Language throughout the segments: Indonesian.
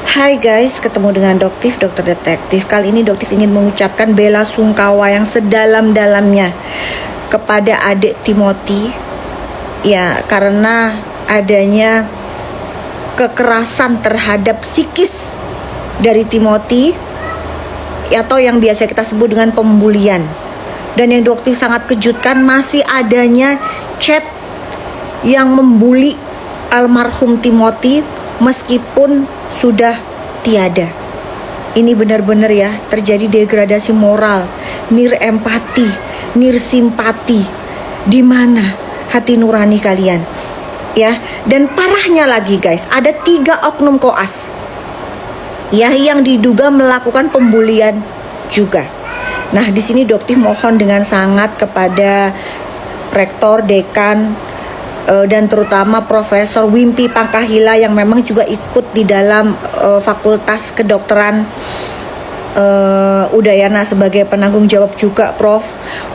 Hai guys, ketemu dengan Doktif, Dokter Detektif. Kali ini Doktif ingin mengucapkan bela sungkawa yang sedalam-dalamnya kepada adik Timothy. Ya, karena adanya kekerasan terhadap psikis dari Timothy, atau yang biasa kita sebut dengan pembulian. Dan yang Doktif sangat kejutkan, masih adanya chat yang membuli almarhum Timothy meskipun sudah tiada. Ini benar-benar ya, terjadi degradasi moral, nir empati, nir simpati. Di mana hati nurani kalian? Ya, dan parahnya lagi guys, ada 3 oknum koas ya yang diduga melakukan pembulian juga. Nah, di sini Doktif mohon dengan sangat kepada rektor, dekan, dan terutama Profesor Wimpi Pangkahila yang memang juga ikut di dalam Fakultas Kedokteran Udayana sebagai penanggung jawab juga, Prof.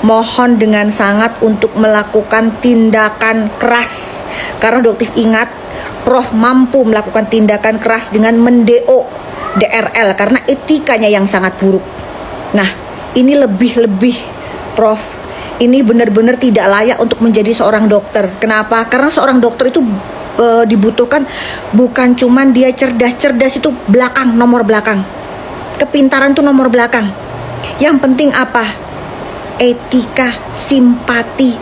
Mohon dengan sangat untuk melakukan tindakan keras, karena Doktif ingat Prof mampu melakukan tindakan keras dengan mendeo DRL karena etikanya yang sangat buruk. Nah, ini lebih-lebih, Prof. Ini benar-benar tidak layak untuk menjadi seorang dokter. Kenapa? Karena seorang dokter itu dibutuhkan bukan cuman dia cerdas itu belakang, nomor belakang. Kepintaran itu nomor belakang. Yang penting apa? Etika, simpati,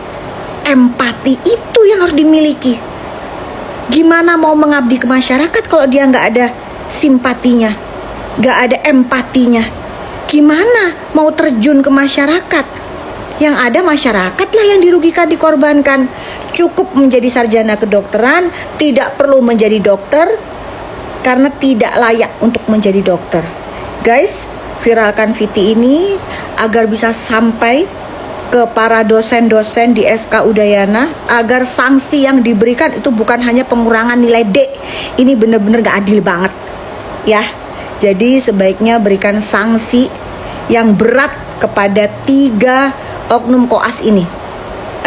empati, itu yang harus dimiliki. Gimana mau mengabdi ke masyarakat kalau dia nggak ada simpatinya, nggak ada empatinya? Gimana mau terjun ke masyarakat? Yang ada masyarakat yang dirugikan, dikorbankan. Cukup menjadi sarjana kedokteran, tidak perlu menjadi dokter karena tidak layak untuk menjadi dokter. Guys, viralkan VT ini agar bisa sampai ke para dosen-dosen di FK Udayana, agar sanksi yang diberikan itu bukan hanya pengurangan nilai D. Ini benar-benar gak adil banget ya. Jadi sebaiknya berikan sanksi yang berat kepada 3 oknum koas ini,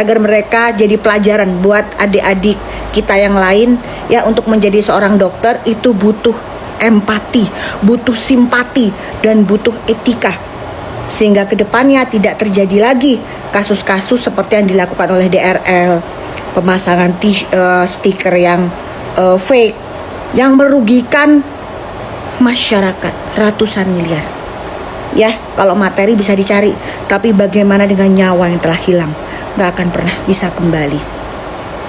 agar mereka jadi pelajaran buat adik-adik kita yang lain ya. Untuk menjadi seorang dokter itu butuh empati, butuh simpati, dan butuh etika, sehingga kedepannya tidak terjadi lagi kasus-kasus seperti yang dilakukan oleh DRL, pemasangan stiker yang fake yang merugikan masyarakat ratusan miliar. Ya, kalau materi bisa dicari, tapi bagaimana dengan nyawa yang telah hilang? Gak akan pernah bisa kembali.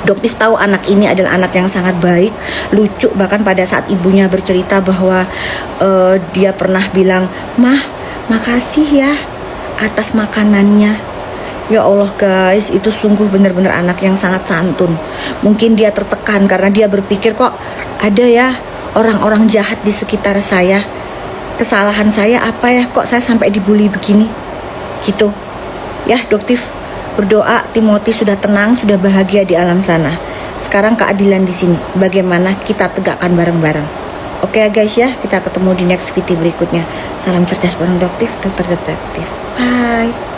Doktif tahu anak ini adalah anak yang sangat baik, lucu. Bahkan pada saat ibunya bercerita bahwa dia pernah bilang, "Mah, makasih ya atas makanannya." Ya Allah guys, itu sungguh benar-benar anak yang sangat santun. Mungkin dia tertekan karena dia berpikir, kok ada ya orang-orang jahat di sekitar saya. Kesalahan saya apa ya, kok saya sampai dibully begini gitu ya. Doktif berdoa Timothy sudah tenang, sudah bahagia di alam sana. Sekarang keadilan di sini bagaimana kita tegakkan bareng-bareng. Oke ya guys ya, kita ketemu di next video berikutnya. Salam cerdas bareng Doktif, Dokter Detektif. Bye.